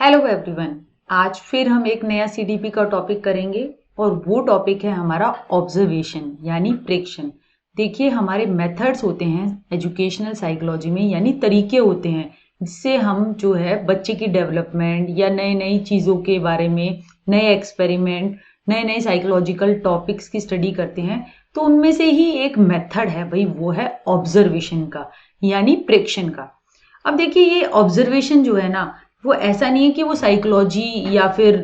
Hello everyone. आज फिर हम एक नया सीडीपी का टॉपिक करेंगे और वो टॉपिक है हमारा ऑब्जर्वेशन यानी प्रेक्षण। देखिए, हमारे मेथड्स होते हैं एजुकेशनल साइकोलॉजी में, यानी तरीके होते हैं जिससे हम जो है बच्चे की डेवलपमेंट या नई नई चीज़ों के बारे में, नए एक्सपेरिमेंट, नए नए साइकोलॉजिकल टॉपिक्स की स्टडी करते हैं। तो उनमें से ही एक मेथड है भाई, वो है ऑब्जर्वेशन का यानी प्रेक्षण का। अब देखिए, ये ऑब्जर्वेशन जो है ना, वो ऐसा नहीं है कि वो साइकोलॉजी या फिर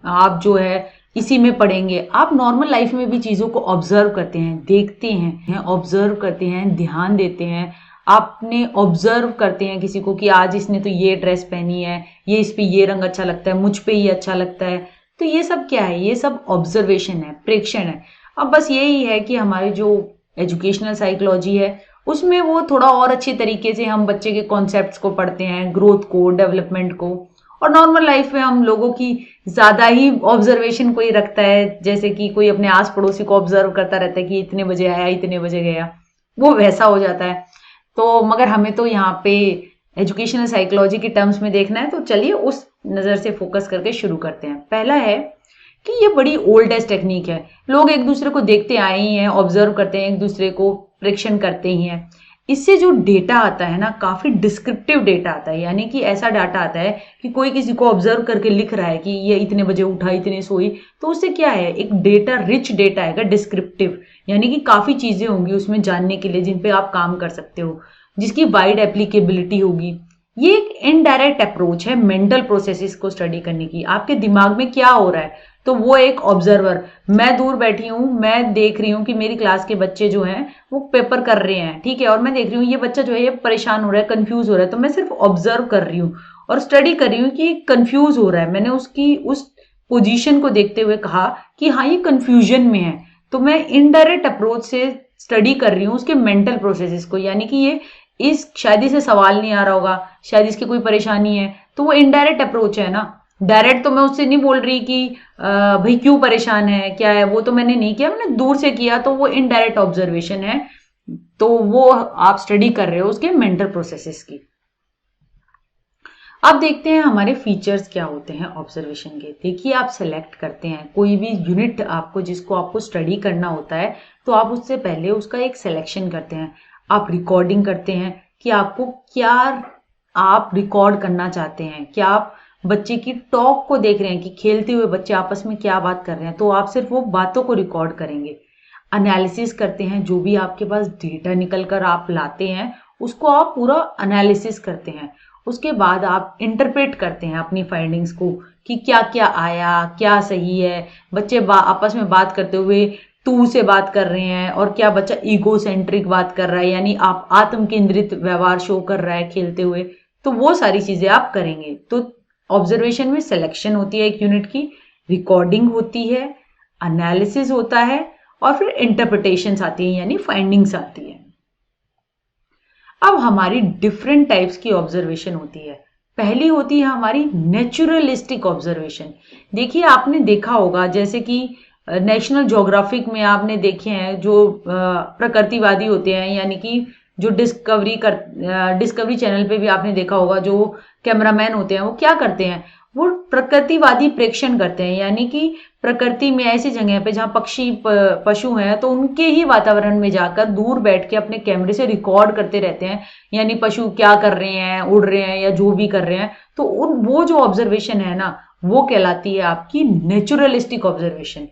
आप जो है इसी में पढ़ेंगे। आप नॉर्मल लाइफ में भी चीज़ों को ऑब्जर्व करते हैं, देखते हैं, ऑब्जर्व करते हैं, ध्यान देते हैं। आपने ऑब्जर्व करते हैं किसी को कि आज इसने तो ये ड्रेस पहनी है, ये इस पे ये रंग अच्छा लगता है, मुझ पे ये अच्छा लगता है। तो ये सब क्या है? ये सब ऑब्जर्वेशन है, प्रेक्षण है। अब बस यही है कि हमारी जो एजुकेशनल साइकोलॉजी है उसमें वो थोड़ा और अच्छे तरीके से हम बच्चे के कॉन्सेप्ट्स को पढ़ते हैं, ग्रोथ को, डेवलपमेंट को। और नॉर्मल लाइफ में हम लोगों की ज्यादा ही ऑब्जर्वेशन कोई रखता है, जैसे कि कोई अपने आस पड़ोसी को ऑब्जर्व करता रहता है कि इतने बजे आया, इतने बजे गया, वो वैसा हो जाता है। तो मगर हमें तो यहाँ पे एजुकेशनल साइकोलॉजी के टर्म्स में देखना है, तो चलिए उस नजर से फोकस करके शुरू करते हैं। पहला है कि ये बड़ी ओल्डेस्ट टेक्निक है। लोग एक दूसरे को देखते आए ही हैं, ऑब्जर्व करते हैं, एक दूसरे को प्रेक्षण करते ही हैं। इससे जो डेटा आता है ना, काफी डिस्क्रिप्टिव डेटा आता है, यानी कि ऐसा डाटा आता है कि कोई किसी को ऑब्जर्व करके लिख रहा है कि ये इतने बजे उठा, इतने सोई। तो उससे क्या है, एक डेटा रिच डेटा आएगा, डिस्क्रिप्टिव, यानी कि काफी चीजें होंगी उसमें जानने के लिए जिन पे आप काम कर सकते हो, जिसकी वाइड एप्लीकेबिलिटी होगी। ये एक इनडायरेक्ट अप्रोच है मेंटल प्रोसेसेस को स्टडी करने की। आपके दिमाग में क्या हो रहा है, तो वो एक ऑब्जर्वर, मैं दूर बैठी हूं, मैं देख रही हूं कि मेरी क्लास के बच्चे जो हैं वो पेपर कर रहे हैं, ठीक है, और मैं देख रही हूँ ये बच्चा जो है ये परेशान हो रहा है, कंफ्यूज हो रहा है। तो मैं सिर्फ ऑब्जर्व कर रही हूँ और स्टडी कर रही हूँ कि कंफ्यूज हो रहा है। मैंने उसकी उस पोजीशन को देखते हुए कहा कि हाँ, ये कंफ्यूजन में है। तो मैं इनडायरेक्ट अप्रोच से स्टडी कर रही हूँ उसके मेंटल प्रोसेसेस को, यानी कि ये इस शायद इसे सवाल नहीं आ रहा होगा, शायद इसकी कोई परेशानी है। तो वो इनडायरेक्ट अप्रोच है ना। डायरेक्ट तो मैं उससे नहीं बोल रही कि भाई क्यों परेशान है, क्या है, वो तो मैंने नहीं किया, मैंने दूर से किया, तो वो इनडायरेक्ट ऑब्जर्वेशन है। तो वो आप स्टडी कर रहे हो उसके मेंटल प्रोसेसेस की। अब देखते हैं हमारे फीचर्स क्या होते हैं ऑब्जर्वेशन के। देखिए, आप सेलेक्ट करते हैं कोई भी यूनिट आपको, जिसको आपको स्टडी करना होता है, तो आप उससे पहले उसका एक सिलेक्शन करते हैं। आप रिकॉर्डिंग करते हैं कि आपको क्या आप रिकॉर्ड करना चाहते हैं। क्या आप बच्चे की टॉक को देख रहे हैं कि खेलते हुए बच्चे आपस में क्या बात कर रहे हैं, तो आप सिर्फ वो बातों को रिकॉर्ड करेंगे। एनालिसिस करते हैं, जो भी आपके पास डेटा निकल कर आप लाते हैं उसको आप पूरा एनालिसिस करते हैं। उसके बाद आप इंटरप्रेट करते हैं अपनी फाइंडिंग्स को कि क्या क्या आया, क्या सही है। बच्चे आपस में बात करते हुए तू से बात कर रहे हैं, और क्या बच्चा ईगो सेंट्रिक बात कर रहा है, यानी आप आत्म केंद्रित व्यवहार शो कर रहा है खेलते हुए। तो वो सारी चीजें आप करेंगे। तो ऑब्जर्वेशन में सिलेक्शन होती है एक यूनिट की, रिकॉर्डिंग होती है, एनालिसिस होता है, और फिर इंटरप्रिटेशंस आती है, यानी फाइंडिंग्स आती है। अब हमारी डिफरेंट टाइप्स की ऑब्जर्वेशन होती है। पहली होती है हमारी नेचुरलिस्टिक ऑब्जर्वेशन। देखिए, आपने देखा होगा जैसे कि नेशनल ज्योग्राफिक में आपने देखे हैं जो प्रकृतिवादी होते हैं, यानी कि जो डिस्कवरी चैनल पे भी आपने देखा होगा, जो कैमरामैन होते हैं वो क्या करते हैं, वो प्रकृतिवादी प्रेक्षण करते हैं। यानी कि प्रकृति में ऐसी जगह पे जहाँ पक्षी पशु हैं, तो उनके ही वातावरण में जाकर दूर बैठ के अपने कैमरे से रिकॉर्ड करते रहते हैं, यानी पशु क्या कर रहे हैं, उड़ रहे हैं या जो भी कर रहे हैं। तो वो जो ऑब्जर्वेशन है ना, वो कहलाती है आपकी नेचुरलिस्टिक ऑब्जर्वेशन।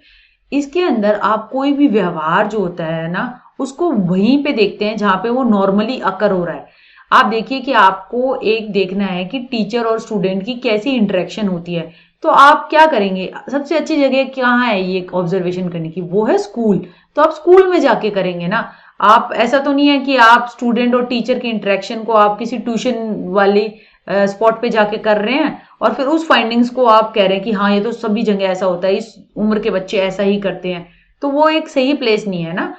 इसके अंदर आप कोई भी व्यवहार जो होता है ना, उसको वहीं पे देखते हैं जहां पे वो नॉर्मली अकर हो रहा है। आप देखिए कि आपको एक देखना है कि टीचर और स्टूडेंट की कैसी इंटरेक्शन होती है। तो आप क्या करेंगे, सबसे अच्छी जगह कहाँ है ये ऑब्जर्वेशन करने की, वो है स्कूल। तो आप स्कूल में जाके करेंगे ना। आप ऐसा तो नहीं है कि आप स्टूडेंट और टीचर की इंटरेक्शन को आप किसी ट्यूशन वाली स्पॉट पे जाके कर रहे हैं और फिर उस फाइंडिंग्स को आप कह रहे हैं कि हाँ, ये तो सभी जगह ऐसा होता है, इस उम्र के बच्चे ऐसा ही करते हैं। तो वो एक सही प्लेस नहीं है ना।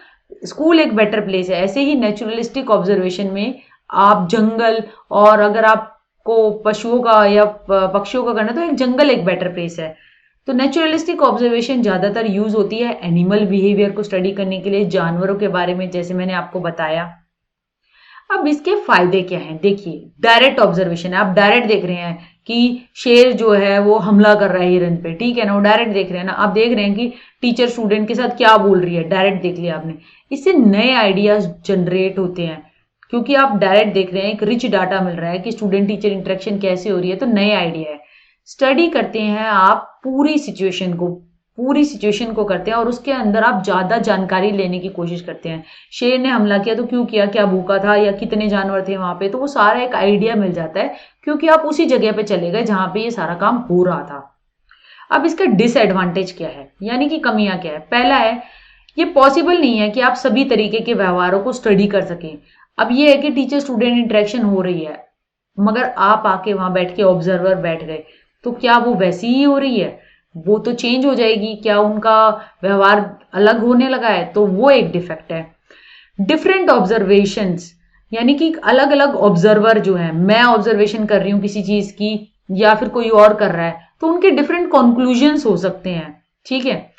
स्कूल एक बेटर प्लेस है। ऐसे ही नेचुरलिस्टिक ऑब्जर्वेशन में आप जंगल, और अगर आपको पशुओं का या पक्षियों का करना, तो एक जंगल एक बेटर प्लेस है। तो नेचुरलिस्टिक ऑब्जर्वेशन ज्यादातर यूज होती है एनिमल बिहेवियर को स्टडी करने के लिए, जानवरों के बारे में, जैसे मैंने आपको बताया। अब इसके फायदे क्या हैं, देखिए, डायरेक्ट ऑब्जर्वेशन है, आप डायरेक्ट देख रहे हैं कि शेर जो है वो हमला कर रहा है हिरन पे, ठीक है ना, वो डायरेक्ट देख रहे हैं ना, आप देख रहे हैं कि टीचर स्टूडेंट के साथ क्या बोल रही है, डायरेक्ट देख लिया आपने। इससे नए आइडियाज जनरेट होते हैं क्योंकि आप डायरेक्ट देख रहे हैं, एक रिच डाटा मिल रहा है कि स्टूडेंट टीचर इंटरेक्शन कैसे हो रही है, तो नए आइडिया है। स्टडी करते हैं आप पूरी सिचुएशन को करते हैं और उसके अंदर आप ज्यादा जानकारी लेने की कोशिश करते हैं। शेर ने हमला किया तो क्यों किया, क्या भूखा था या कितने जानवर थे वहां पे, तो वो सारा एक आइडिया मिल जाता है क्योंकि आप उसी जगह पे चले गए जहां पे ये सारा काम हो रहा था। अब इसका डिसएडवांटेज क्या है, यानी कि कमियां क्या है। पहला है, ये पॉसिबल नहीं है कि आप सभी तरीके के व्यवहारों को स्टडी कर सकें। अब ये है कि टीचर स्टूडेंट इंटरेक्शन हो रही है मगर आप आके वहां बैठ के ऑब्जर्वर बैठ गए, तो क्या वो वैसी ही हो रही है, वो तो चेंज हो जाएगी, क्या उनका व्यवहार अलग होने लगा है, तो वो एक डिफेक्ट है। डिफरेंट ऑब्जर्वेशंस, यानी कि अलग अलग ऑब्जर्वर जो है, मैं ऑब्जर्वेशन कर रही हूँ किसी चीज की या फिर कोई और कर रहा है, तो उनके डिफरेंट कंक्लूजन्स हो सकते हैं, ठीक है।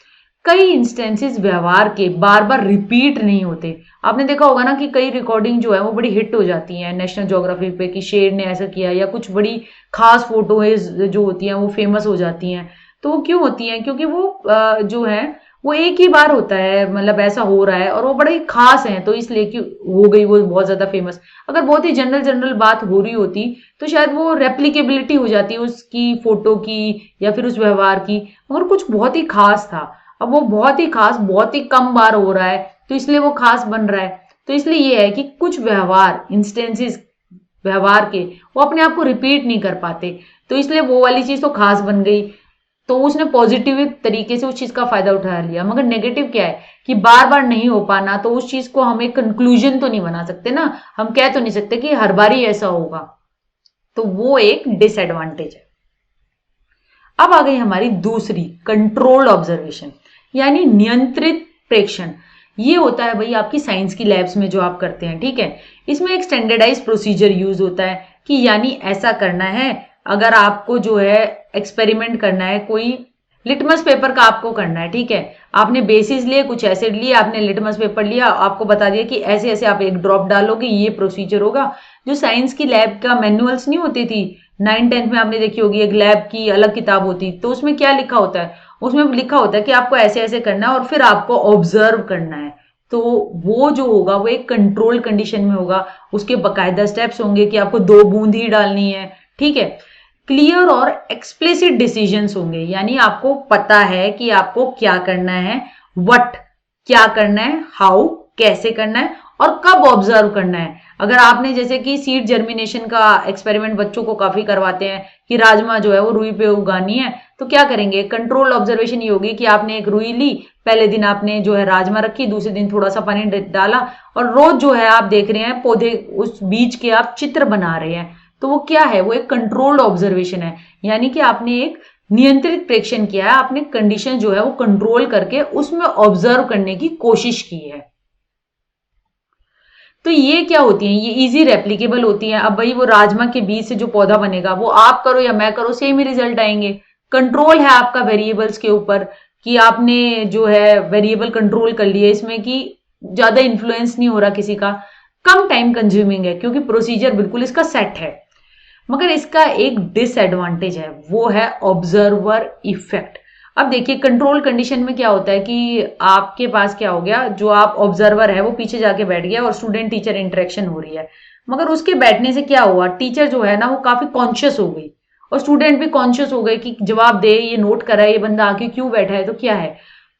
कई इंस्टेंसेस व्यवहार के बार बार रिपीट नहीं होते। आपने देखा होगा ना कि कई रिकॉर्डिंग जो है वो बड़ी हिट हो जाती हैं नेशनल ज्योग्राफी पे कि शेर ने ऐसा किया, या कुछ बड़ी खास फोटोज जो होती हैं वो फेमस हो जाती हैं। तो वो क्यों होती हैं, क्योंकि वो जो है वो एक ही बार होता है, मतलब ऐसा हो रहा है और वो बड़े खास हैं, तो इसलिए कि हो गई वो बहुत ज्यादा फेमस। अगर बहुत ही जनरल जनरल बात हो रही होती तो शायद वो रेप्लिकेबिलिटी हो जाती उसकी फोटो की या फिर उस व्यवहार की, मगर कुछ बहुत ही खास था। अब वो बहुत ही खास बहुत ही कम बार हो रहा है तो इसलिए वो खास बन रहा है। तो इसलिए ये है कि कुछ व्यवहार इंस्टेंसेस व्यवहार के वो अपने आप को रिपीट नहीं कर पाते, तो इसलिए वो वाली चीज तो खास बन गई, तो उसने पॉजिटिव तरीके से उस चीज का फायदा उठा लिया। मगर नेगेटिव क्या है कि बार बार नहीं हो पाना, तो उस चीज को हम एक कंक्लूजन तो नहीं बना सकते ना, हम कह तो नहीं सकते कि हर बार ही ऐसा होगा, तो वो एक डिसएडवांटेज है। अब आ गई हमारी दूसरी, कंट्रोल्ड ऑब्जर्वेशन, यानी नियंत्रित प्रेक्षण। ये होता है भाई आपकी साइंस की लैब्स में जो आप करते हैं, ठीक है। इसमें एक स्टैंडर्डाइज प्रोसीजर यूज होता है कि यानी ऐसा करना है, अगर आपको जो है एक्सपेरिमेंट करना है, कोई लिटमस पेपर का आपको करना है, ठीक है। आपने बेसिस लिए, कुछ एसिड लिए, आपने लिटमस पेपर लिया, आपको बता दिया कि ऐसे ऐसे आप एक ड्रॉप डालोगे, ये प्रोसीजर होगा। जो साइंस की लैब का मैनुअल्स नहीं होती थी 9th-10th में, आपने देखी होगी, एक लैब की अलग किताब होती, तो उसमें क्या लिखा होता है, उसमें लिखा होता है कि आपको ऐसे ऐसे करना है और फिर आपको ऑब्जर्व करना है। तो वो जो होगा वो एक कंट्रोल कंडीशन में होगा, उसके बकायदा स्टेप्स होंगे कि आपको 2 बूंद ही डालनी है, ठीक है। क्लियर और एक्सप्लिसिट डिसीजंस होंगे, यानी आपको पता है कि आपको क्या करना है, व्हाट क्या करना है, हाउ कैसे करना है और कब ऑब्जर्व करना है। अगर आपने जैसे कि सीड जर्मिनेशन का एक्सपेरिमेंट बच्चों को काफी करवाते हैं कि राजमा जो है वो रुई पे उगानी है, तो क्या करेंगे, कंट्रोल ऑब्जर्वेशन ये होगी कि आपने एक रुई ली, पहले दिन आपने जो है राजमा रखी, दूसरे दिन थोड़ा सा पानी डाला और रोज जो है आप देख रहे हैं पौधे, उस बीज के आप चित्र बना रहे हैं, तो वो क्या है, वो एक कंट्रोल्ड ऑब्जर्वेशन है। यानी कि आपने एक नियंत्रित प्रेक्षण किया है, आपने कंडीशन जो है वो कंट्रोल करके उसमें ऑब्जर्व करने की कोशिश की है। तो ये क्या होती है, ये इजी रेप्लिकेबल होती है। अब भाई वो राजमा के बीज से जो पौधा बनेगा वो आप करो या मैं करो सेम ही रिजल्ट आएंगे। कंट्रोल है आपका वेरिएबल्स के ऊपर कि आपने जो है वेरिएबल कंट्रोल कर लिए, इसमें कि ज्यादा इन्फ्लुएंस नहीं हो रहा किसी का, कम टाइम कंज्यूमिंग है क्योंकि प्रोसीजर बिल्कुल इसका सेट है। मगर इसका एक डिसएडवांटेज है, वो है ऑब्जर्वर इफेक्ट। अब देखिए कंट्रोल कंडीशन में क्या होता है कि आपके पास क्या हो गया, जो आप ऑब्जर्वर है वो पीछे जाके बैठ गया और स्टूडेंट टीचर इंटरेक्शन हो रही है, मगर उसके बैठने से क्या हुआ, टीचर जो है ना वो काफी कॉन्शियस हो गई और स्टूडेंट भी कॉन्शियस हो गए कि जवाब दे, ये नोट करा है, ये बंदा आके क्यों बैठा है, तो क्या है,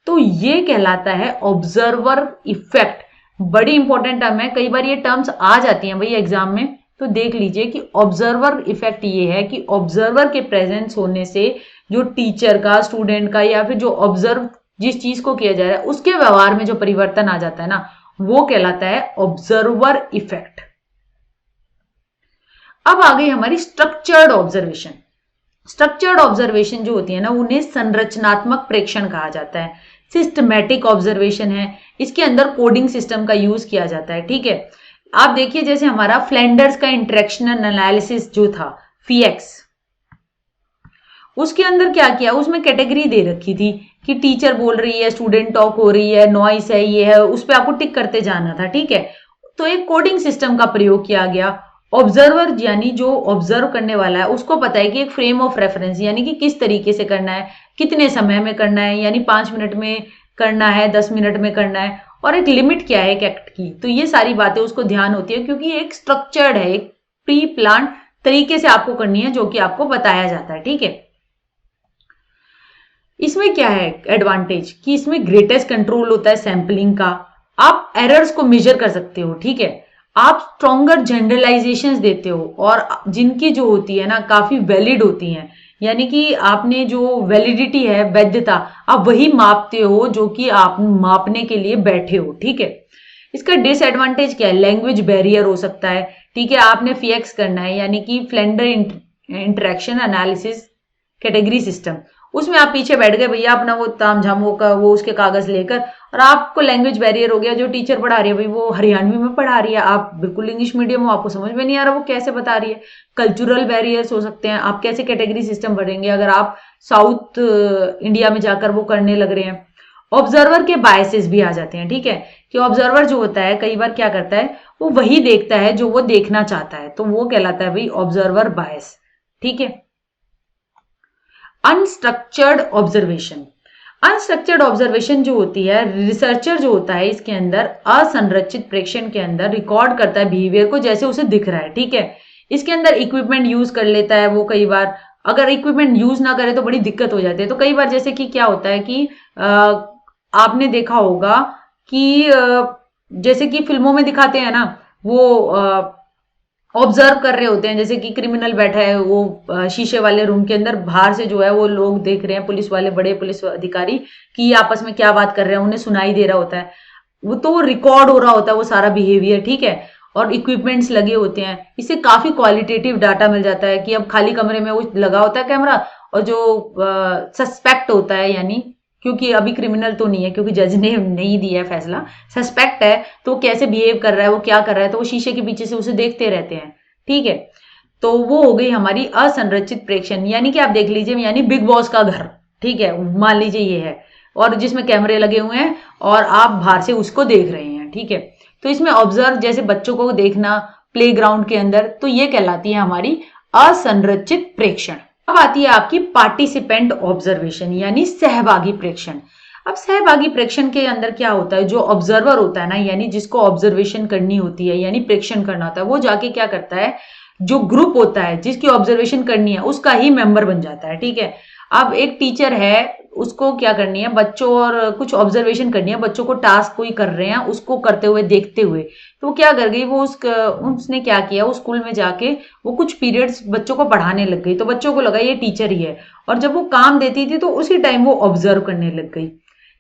तो ये कहलाता है ऑब्जर्वर इफेक्ट। बड़ी इंपॉर्टेंट टर्म है, कई बार ये टर्म्स आ जाती हैं भाई एग्जाम में, तो देख लीजिए कि ऑब्जर्वर इफेक्ट ये है कि ऑब्जर्वर के प्रेजेंस होने से जो टीचर का, स्टूडेंट का या फिर जो ऑब्जर्व जिस चीज को किया जा रहा है उसके व्यवहार में जो परिवर्तन आ जाता है ना, वो कहलाता है ऑब्जर्वर इफेक्ट। अब आ गई हमारी स्ट्रक्चर्ड ऑब्जर्वेशन। स्ट्रक्चर्ड ऑब्जर्वेशन जो होती है ना, उन्हें संरचनात्मक प्रेक्षण कहा जाता है। सिस्टमैटिक ऑब्जर्वेशन है, इसके अंदर कोडिंग सिस्टम का यूज किया जाता है, ठीक है। आप देखिए जैसे हमारा फ्लैंडर्स का इंटरेक्शनल एनालिसिस जो था फीएक्स, उसके अंदर क्या किया, उसमें कैटेगरी दे रखी थी कि टीचर बोल रही है, स्टूडेंट टॉक हो रही है, नॉइस है, ये है, उस पर आपको टिक करते जाना था, ठीक है। तो एक कोडिंग सिस्टम का प्रयोग किया गया ऑब्जर्वर यानी जो ऑब्जर्व करने वाला है उसको पता है कि एक फ्रेम ऑफ रेफरेंस यानी कि किस तरीके से करना है, कितने समय में करना है, यानी 5 मिनट में करना है, 10 मिनट में करना है, और एक लिमिट क्या है एक एक्ट की। तो ये सारी बातें उसको ध्यान होती है क्योंकि एक स्ट्रक्चर्ड है, एक प्री प्लान तरीके से आपको करनी है जो कि आपको बताया जाता है। ठीक है, इसमें क्या है एडवांटेज कि इसमें ग्रेटेस्ट कंट्रोल होता है सैंपलिंग का, आप एरर्स को मेजर कर सकते हो। ठीक है, आप स्ट्रॉन्गर जनरलाइजेशंस देते हो और जिनकी जो होती है ना काफी वैलिड होती हैं, यानी कि आपने जो वैलिडिटी है, वैधता, आप वही मापते हो जो कि आप मापने के लिए बैठे हो। ठीक है, इसका डिसएडवांटेज क्या है, लैंग्वेज बैरियर हो सकता है। ठीक है, आपने फीएक्स करना है यानी कि Flander interaction analysis category system, उसमें आप पीछे बैठ गए भैया अपना वो तामझाम वो उसके कागज लेकर, और आपको लैंग्वेज बैरियर हो गया। जो टीचर पढ़ा रही है भाई वो हरियाणवी में पढ़ा रही है, आप बिल्कुल इंग्लिश मीडियम हो, आपको समझ में नहीं आ रहा वो कैसे बता रही है। कल्चरल बैरियर्स हो सकते हैं, आप कैसे कैटेगरी सिस्टम भरेंगे अगर आप साउथ इंडिया में जाकर वो करने लग रहे हैं। ऑब्जर्वर के बायसेस भी आ जाते हैं। ठीक है, कि ऑब्जर्वर जो होता है कई बार क्या करता है, वो वही देखता है जो वो देखना चाहता है, तो वो कहलाता है भाई ऑब्जर्वर बायस। ठीक है, अनस्ट्रक्चर्ड ऑब्जर्वेशन, अनस्ट्रक्चर्ड ऑब्जर्वेशन जो होती है, रिसर्चर जो होता है इसके अंदर असंरचित प्रेक्षण के अंदर रिकॉर्ड करता है बिहेवियर को जैसे उसे दिख रहा है। ठीक है, इसके अंदर इक्विपमेंट यूज कर लेता है वो, कई बार अगर इक्विपमेंट यूज ना करे तो बड़ी दिक्कत हो जाती है। तो कई बार जैसे कि क्या होता है कि आपने देखा होगा कि जैसे कि फिल्मों में दिखाते हैं ना, वो ऑब्जर्व कर रहे होते हैं, जैसे कि क्रिमिनल बैठा है वो शीशे वाले रूम के अंदर, बाहर से जो है वो लोग देख रहे हैं, पुलिस वाले, बड़े पुलिस अधिकारी कि आपस में क्या बात कर रहे हैं, उन्हें सुनाई दे रहा होता है, वो तो रिकॉर्ड हो रहा होता है वो सारा बिहेवियर। ठीक है, और इक्विपमेंट्स लगे होते हैं, इससे काफी क्वालिटेटिव डाटा मिल जाता है कि अब खाली कमरे में वो लगा होता है कैमरा, और जो सस्पेक्ट होता है, यानी क्योंकि अभी क्रिमिनल तो नहीं है क्योंकि जज ने नहीं दिया है फैसला, सस्पेक्ट है तो कैसे बिहेव कर रहा है, वो क्या कर रहा है, तो वो शीशे के पीछे से उसे देखते रहते हैं। ठीक है, तो वो हो गई हमारी असंरचित प्रेक्षण, यानी कि आप देख लीजिए, यानी बिग बॉस का घर। ठीक है, मान लीजिए ये है और जिसमें कैमरे लगे हुए हैं और आप बाहर से उसको देख रहे हैं। ठीक है, तो इसमें ऑब्जर्व जैसे बच्चों को देखना प्लेग्राउंड के अंदर, तो ये कहलाती है हमारी असंरचित प्रेक्षण। अब आती है आपकी पार्टिसिपेंट ऑब्जर्वेशन यानी सहभागी प्रेक्षण। अब सहभागी प्रेक्षण के अंदर क्या होता है, जो ऑब्जर्वर होता है ना, यानी जिसको ऑब्जर्वेशन करनी होती है यानी प्रेक्षण करना होता है, वो जाके क्या करता है, जो ग्रुप होता है जिसकी ऑब्जर्वेशन करनी है उसका ही मेंबर बन जाता है। ठीक है, अब एक टीचर है, उसको क्या करनी है, बच्चों और कुछ ऑब्जर्वेशन करनी है, बच्चों को टास्क कोई कर रहे हैं उसको करते हुए देखते हुए, तो वो क्या कर गई, वो उसने क्या किया, उस स्कूल में जाके वो कुछ पीरियड्स बच्चों को पढ़ाने लग गई, तो बच्चों को लगा ये टीचर ही है, और जब वो काम देती थी तो उसी टाइम वो ऑब्जर्व करने लग गई।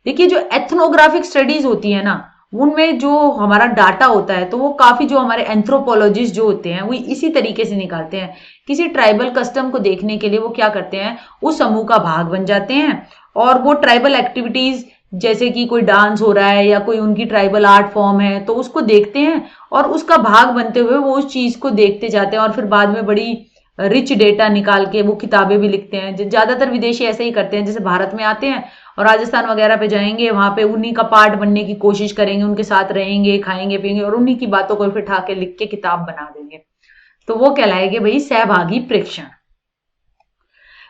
देखिए, जो एथनोग्राफिक स्टडीज होती है ना, उनमें जो हमारा डाटा होता है, तो वो काफी, जो हमारे एंथ्रोपोलॉजिस्ट जो होते हैं वो इसी तरीके से निकालते हैं। किसी ट्राइबल कस्टम को देखने के लिए वो क्या करते हैं, उस समूह का भाग बन जाते हैं और वो ट्राइबल एक्टिविटीज जैसे कि कोई डांस हो रहा है या कोई उनकी ट्राइबल आर्ट फॉर्म है तो उसको देखते हैं और उसका भाग बनते हुए वो उस चीज को देखते जाते हैं और फिर बाद में बड़ी रिच डेटा निकाल के वो किताबें भी लिखते हैं। ज्यादातर विदेशी ऐसे ही करते हैं, जैसे भारत में आते हैं और राजस्थान वगैरह पे जाएंगे, वहां पे उन्हीं का पार्ट बनने की कोशिश करेंगे, उनके साथ रहेंगे, खाएंगे पिएंगे और उन्हीं की बातों को फिर ठाके लिख के किताब बना देंगे, तो वो कहलाएंगे भाई सहभागी प्रेक्षण।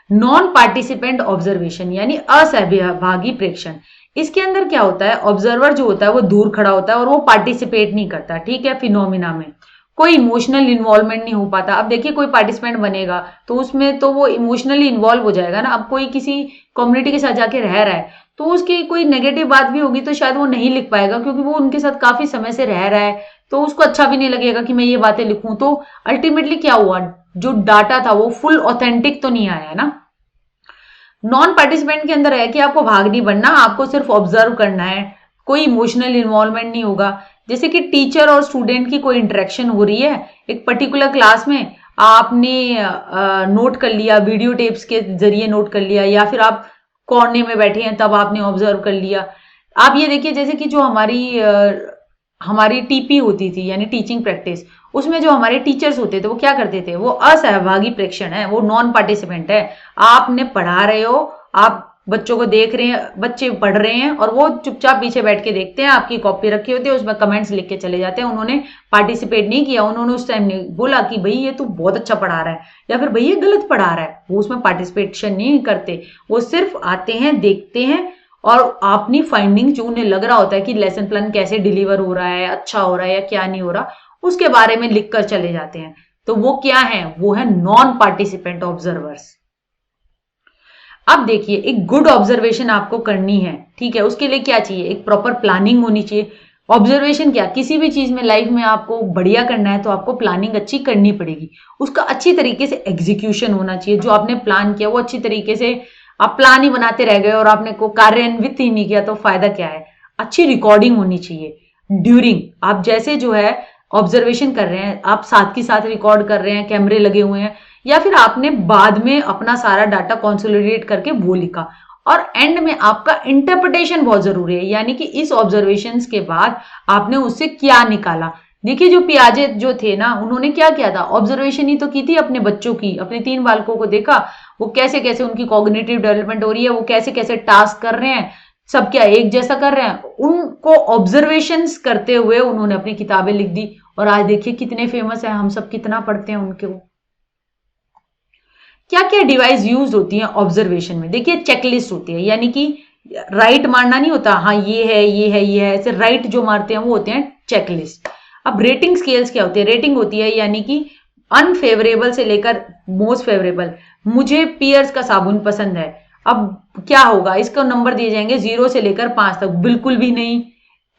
नॉन पार्टिसिपेंट ऑब्जर्वेशन यानी असहभागी प्रेक्षण, इसके अंदर क्या होता है, ऑब्जर्वर जो होता है वो दूर खड़ा होता है और वो पार्टिसिपेट नहीं करता। ठीक है, फिनोमिना में कोई इमोशनल इन्वॉल्वमेंट नहीं हो पाता। अब देखिए, कोई पार्टिसिपेंट बनेगा तो उसमें तो वो इमोशनली इन्वॉल्व हो जाएगा ना। अब कोई किसी कम्युनिटी के साथ जाके रह रहा है तो उसकी कोई नेगेटिव बात भी होगी तो शायद वो नहीं लिख पाएगा, क्योंकि वो उनके साथ काफी समय से रह रहा है, तो उसको अच्छा भी नहीं लगेगा कि मैं ये बातें लिखूं। तो अल्टीमेटली क्या हुआ, जो डाटा था वो फुल ऑथेंटिक तो नहीं आया ना। नॉन पार्टिसिपेंट के अंदर है कि आपको भाग नहीं बनना, आपको सिर्फ ऑब्जर्व करना है, कोई इमोशनल इन्वॉल्वमेंट नहीं होगा। जैसे कि टीचर और स्टूडेंट की कोई इंटरेक्शन हो रही है एक पर्टिकुलर क्लास में, आपने नोट कर लिया, वीडियो टेप्स के जरिए नोट कर लिया, या फिर आप कोने में बैठे हैं तब आपने ऑब्जर्व कर लिया। आप ये देखिए, जैसे कि जो हमारी टीपी होती थी यानी टीचिंग प्रैक्टिस, उसमें जो हमारे टीचर्स होते थे वो क्या करते थे, वो असहभागी प्रेक्षण है, वो नॉन पार्टिसिपेंट है। आपने पढ़ा रहे हो, आप बच्चों को देख रहे हैं, बच्चे पढ़ रहे हैं और वो चुपचाप पीछे बैठ के देखते हैं, आपकी कॉपी रखी होती है, उसमें कमेंट्स लिख के चले जाते हैं। उन्होंने पार्टिसिपेट नहीं किया, उन्होंने उस टाइम नहीं बोला कि भाई ये तो बहुत अच्छा पढ़ा रहा है या फिर भाई ये गलत पढ़ा रहा है, वो उसमें पार्टिसिपेशन नहीं करते। वो सिर्फ आते हैं, देखते हैं और अपनी फाइंडिंग जो उन्हें लग रहा होता है कि लेसन प्लान कैसे डिलीवर हो रहा है, अच्छा हो रहा है या क्या नहीं हो रहा, उसके बारे में लिख कर चले जाते हैं। तो वो क्या है? वो है नॉन पार्टिसिपेंट ऑब्जर्वर्स। अब देखिए, एक गुड ऑब्जर्वेशन आपको करनी है, ठीक है, उसके लिए क्या चाहिए? एक प्रॉपर प्लानिंग होनी चाहिए। ऑब्जर्वेशन क्या, किसी भी चीज में लाइफ में आपको बढ़िया करना है तो आपको प्लानिंग अच्छी करनी पड़ेगी, उसका अच्छी तरीके से एग्जीक्यूशन होना चाहिए। जो आपने प्लान किया वो अच्छी तरीके से, आप प्लान ही बनाते रह गए और आपने को कार्यान्वित ही नहीं किया तो फायदा क्या है? अच्छी रिकॉर्डिंग होनी चाहिए ड्यूरिंग, आप जैसे जो है ऑब्जर्वेशन कर रहे हैं, आप साथ के साथ रिकॉर्ड कर रहे हैं, कैमरे लगे हुए हैं, या फिर आपने बाद में अपना सारा डाटा कंसोलिडेट करके वो लिखा। और एंड में आपका इंटरप्रिटेशन बहुत जरूरी है, यानी कि इस ऑब्जर्वेशंस के बाद आपने उससे क्या निकाला। देखिए, जो पियाजे जो थे ना, उन्होंने क्या किया था? ऑब्जर्वेशन ही तो की थी अपने बच्चों की, अपने 3 बालकों को देखा, वो कैसे कैसे उनकी कॉग्निटिव डेवलपमेंट हो रही है, वो कैसे कैसे टास्क कर रहे हैं, सब क्या एक जैसा कर रहे हैं, उनको ऑब्जर्वेशंस करते हुए उन्होंने अपनी किताबें लिख दी। और आज देखिए कितने फेमस है, हम सब कितना पढ़ते हैं उनके। क्या क्या डिवाइस यूज होती है ऑब्जर्वेशन में? देखिए, चेकलिस्ट होती है, यानी कि राइट मारना नहीं होता, हाँ ये है ये है ये है, ऐसे राइट जो मारते हैं वो होते हैं चेकलिस्ट। अब रेटिंग स्केल्स क्या होती है? रेटिंग होती है यानी कि अनफेवरेबल से लेकर मोस्ट फेवरेबल। मुझे पियर्स का साबुन पसंद है, अब क्या होगा? इसको नंबर दिए जाएंगे 0 से लेकर 5 तक, बिल्कुल भी नहीं,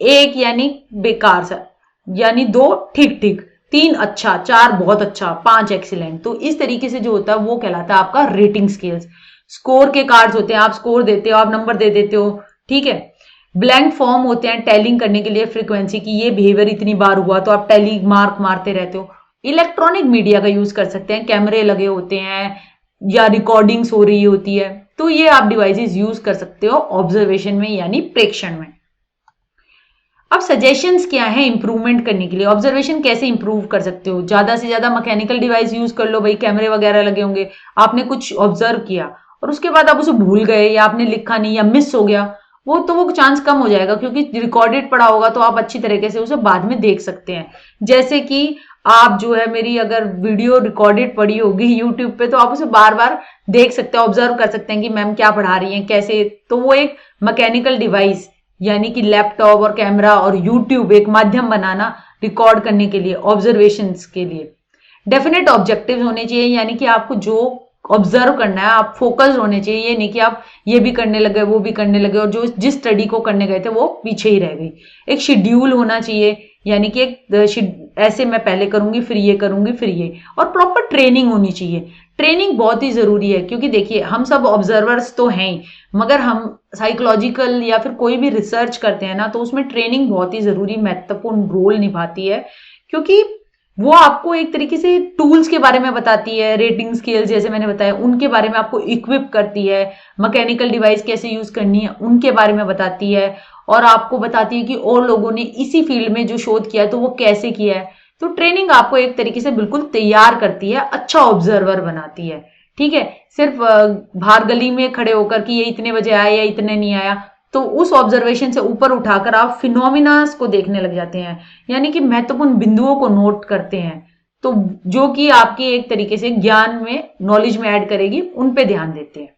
1 यानी बेकार सा, यानी 2 ठीक ठीक, 3 अच्छा, 4 बहुत अच्छा, 5 एक्सीलेंट। तो इस तरीके से जो होता है वो कहलाता है आपका रेटिंग स्केल्स। स्कोर के कार्ड्स होते हैं, आप स्कोर देते हो, आप नंबर दे देते हो, ठीक है। ब्लैंक फॉर्म होते हैं टैलिंग करने के लिए फ्रीक्वेंसी की, ये बिहेवियर इतनी बार हुआ तो आप टैली मार्क मारते रहते हो। इलेक्ट्रॉनिक मीडिया का यूज कर सकते हैं, कैमरे लगे होते हैं या रिकॉर्डिंग्स हो रही होती है, तो ये आप डिवाइसेस यूज कर सकते हो ऑब्जर्वेशन में यानी प्रेक्षण में। अब सजेशंस क्या है इंप्रूवमेंट करने के लिए? ऑब्जर्वेशन कैसे इंप्रूव कर सकते हो? ज्यादा से ज्यादा मैकेनिकल डिवाइस यूज कर लो, भाई कैमरे वगैरह लगे होंगे, आपने कुछ ऑब्जर्व किया और उसके बाद आप उसे भूल गए या आपने लिखा नहीं या मिस हो गया, वो चांस कम हो जाएगा, क्योंकि रिकॉर्डेड पड़ा होगा तो आप अच्छी तरीके से उसे बाद में देख सकते हैं। जैसे कि आप जो है, मेरी अगर वीडियो रिकॉर्डेड पड़ी होगी यूट्यूब पे तो आप उसे बार बार देख सकते हैं, ऑब्जर्व कर सकते हैं कि मैम क्या पढ़ा रही हैं, कैसे। तो वो एक मैकेनिकल डिवाइस, यानी कि लैपटॉप और कैमरा और यूट्यूब एक माध्यम बनाना रिकॉर्ड करने के लिए, ऑब्जर्वेशंस के लिए। डेफिनेट ऑब्जेक्टिव्स होने चाहिए, यानी कि आपको जो ऑब्जर्व करना है आप फोकस्ड होने चाहिए, ये नहीं कि आप ये भी करने लगे वो भी करने लगे और जो जिस स्टडी को करने गए थे वो पीछे ही रह गई। एक शेड्यूल होना चाहिए, यानी कि एक ऐसे मैं पहले करूंगी फिर ये करूंगी फिर ये, और प्रॉपर ट्रेनिंग होनी चाहिए। ट्रेनिंग बहुत ही जरूरी है, क्योंकि देखिए हम सब ऑब्जर्वर्स तो हैं ही, मगर हम साइकोलॉजिकल या फिर कोई भी रिसर्च करते हैं ना, तो उसमें ट्रेनिंग बहुत ही जरूरी महत्वपूर्ण रोल निभाती है, क्योंकि वो आपको एक तरीके से टूल्स के बारे में बताती है, रेटिंग स्केल्स जैसे मैंने बताया उनके बारे में आपको इक्विप करती है, मैकेनिकल डिवाइस कैसे यूज करनी है उनके बारे में बताती है, और आपको बताती है कि और लोगों ने इसी फील्ड में जो शोध किया है तो वो कैसे किया है। तो ट्रेनिंग आपको एक तरीके से बिल्कुल तैयार करती है, अच्छा ऑब्जर्वर बनाती है, ठीक है। सिर्फ बाहर गली में खड़े होकर कि ये इतने बजे आया या इतने नहीं आया, तो उस ऑब्जर्वेशन से ऊपर उठाकर आप फिनोमिनास को देखने लग जाते हैं, यानी कि महत्वपूर्ण बिंदुओं को नोट करते हैं, तो जो कि आपके एक तरीके से ज्ञान में, नॉलेज में ऐड करेगी, उन पे ध्यान देते हैं।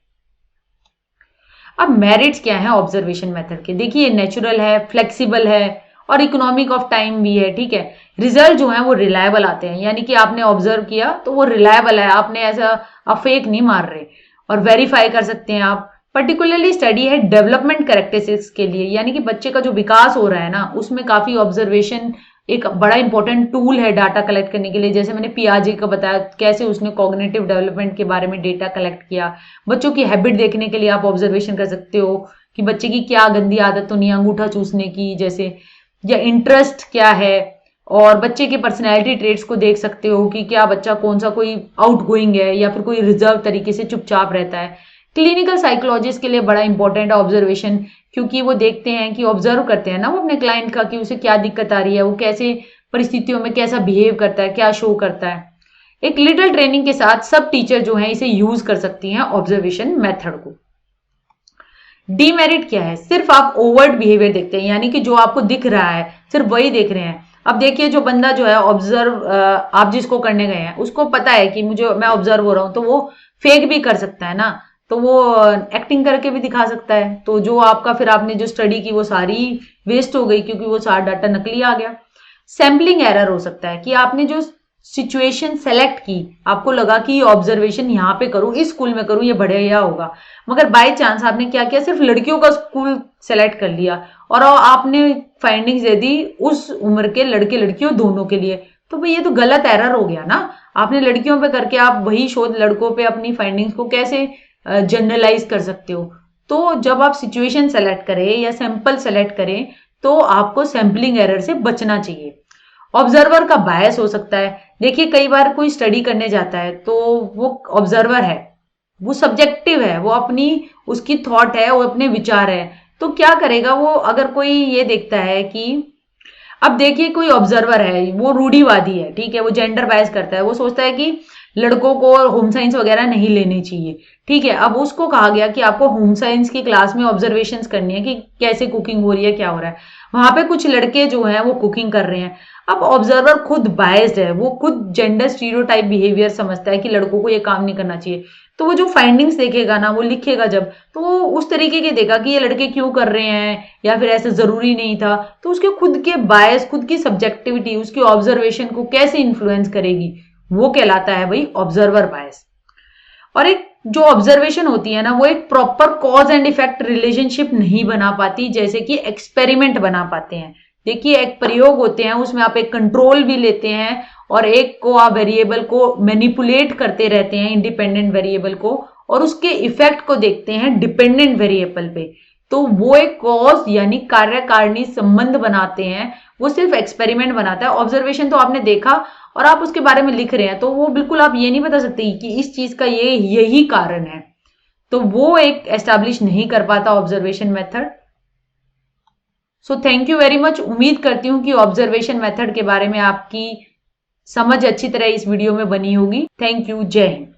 अब मेरिट्स क्या है ऑब्जर्वेशन मेथड के? देखिए, नेचुरल है, फ्लेक्सिबल है और इकोनॉमिक ऑफ टाइम भी है, ठीक है। रिजल्ट जो है वो रिलायबल आते हैं, यानी कि आपने ऑब्जर्व किया तो वो रिलायबल है, आपने ऐसा आप फेक नहीं मार रहे, और वेरीफाई कर सकते हैं आप। पर्टिकुलरली स्टडी है डेवलपमेंट कैरेक्टरिस्टिक्स के लिए, यानी कि बच्चे का जो विकास हो रहा है ना, उसमें काफी ऑब्जर्वेशन एक बड़ा इंपॉर्टेंट टूल है डाटा कलेक्ट करने के लिए। जैसे मैंने पियाजे का बताया कैसे उसने कॉग्निटिव डेवलपमेंट के बारे में डेटा कलेक्ट किया। बच्चों की हैबिट देखने के लिए आप ऑब्जर्वेशन कर सकते हो कि बच्चे की क्या गंदी आदत तो नहीं, अंगूठा चूसने की जैसे, या इंटरेस्ट क्या है, और बच्चे के पर्सनैलिटी ट्रेट्स को देख सकते हो कि क्या बच्चा कौन सा कोई आउटगोइंग है या फिर कोई रिजर्व तरीके से चुपचाप रहता है। क्लिनिकल साइकोलॉजिस्ट के लिए बड़ा इंपॉर्टेंट है ऑब्जर्वेशन, क्योंकि वो देखते हैं कि ऑब्जर्व करते हैं ना वो अपने क्लाइंट का कि उसे क्या दिक्कत आ रही है, वो कैसे परिस्थितियों में कैसा बिहेव करता है, क्या शो करता है। एक लिटिल ट्रेनिंग के साथ सब टीचर जो है इसे यूज कर सकती हैं ऑब्जर्वेशन मेथड को। डीमेरिट क्या है, सिर्फ आप ओवर्ट बिहेवियर देखते हैं, यानी कि जो आपको दिख रहा है सिर्फ वही देख रहे हैं। अब देखिए जो बंदा जो है ऑब्जर्व आप जिसको करने गए हैं उसको पता है कि मुझे मैं ऑब्जर्व हो रहा हूं, तो वो फेक भी कर सकता है ना, तो वो एक्टिंग करके भी दिखा सकता है। तो जो आपका फिर आपने जो स्टडी की वो सारी वेस्ट हो गई, क्योंकि वो सारा डाटा नकली आ गया। सैम्पलिंग एरर हो सकता है कि आपने जो सिचुएशन सेलेक्ट की, आपको लगा कि ये ऑब्जर्वेशन यहाँ पे करूं, इस स्कूल में करूं, ये बढ़िया होगा, मगर बाय चांस आपने क्या किया, सिर्फ लड़कियों का स्कूल सेलेक्ट कर लिया और आपने फाइंडिंग्स दे दी उस उम्र के लड़के लड़कियों दोनों के लिए। तो भाई ये तो गलत एरर हो गया ना। आपने लड़कियों पे करके आप वही शोध लड़कों पे अपनी फाइंडिंग्स को कैसे जनरलाइज कर सकते हो। तो जब आप सिचुएशन सेलेक्ट करें या सैंपल सेलेक्ट करें तो आपको सैम्पलिंग एरर से बचना चाहिए। ऑब्जर्वर का बायस हो सकता है। देखिए कई बार कोई स्टडी करने जाता है तो वो ऑब्जर्वर है, वो सब्जेक्टिव है, वो अपनी उसकी थॉट है, वो अपने विचार है। तो क्या करेगा वो, अगर कोई ये देखता है कि अब देखिए कोई ऑब्जर्वर है वो रूढ़िवादी है, ठीक है, वो जेंडर बायस करता है, वो सोचता है कि लड़कों को होम साइंस वगैरह नहीं लेनी चाहिए, ठीक है। अब उसको कहा गया कि आपको होम साइंस की क्लास में ऑब्जर्वेशंस करनी है कि कैसे कुकिंग हो रही है, क्या हो रहा है। वहां पे कुछ लड़के जो हैं वो कुकिंग कर रहे हैं। अब ऑब्जर्वर खुद बायस्ड है, वो खुद जेंडर स्टीरियोटाइप बिहेवियर समझता है कि लड़कों को ये काम नहीं करना चाहिए। तो वो जो फाइंडिंग्स देखेगा ना, वो लिखेगा जब, तो वो उस तरीके के देगा कि ये लड़के क्यों कर रहे हैं या फिर ऐसा जरूरी नहीं था। तो उसके खुद के बायस, खुद की सब्जेक्टिविटी उसकी ऑब्जर्वेशन को कैसे इन्फ्लुएंस करेगी, वो कहलाता है भाई ऑब्जर्वर बायस। और एक जो ऑब्जर्वेशन होती है ना, वो एक proper cause and effect relationship नहीं बना पाती जैसे कि एक्सपेरिमेंट बना पाते हैं। देखिए एक प्रयोग होते हैं, उसमें आप एक कंट्रोल भी लेते हैं और एक को आप वेरिएबल को मैनिपुलेट करते रहते हैं, इंडिपेंडेंट वेरिएबल को, और उसके इफेक्ट को देखते हैं डिपेंडेंट वेरिएबल पे। तो वो एक कॉज यानी कार्यकारिणी संबंध बनाते हैं, वो सिर्फ एक्सपेरिमेंट बनाता है। ऑब्जर्वेशन तो आपने देखा और आप उसके बारे में लिख रहे हैं, तो वो बिल्कुल आप ये नहीं बता सकते कि इस चीज का ये यही कारण है। तो वो एक एस्टैब्लिश नहीं कर पाता observation method. So thank you very much. उम्मीद करती हूँ कि ऑब्जर्वेशन मेथड के बारे में आपकी समझ अच्छी तरह इस वीडियो में बनी होगी। Thank you. जय हिंद।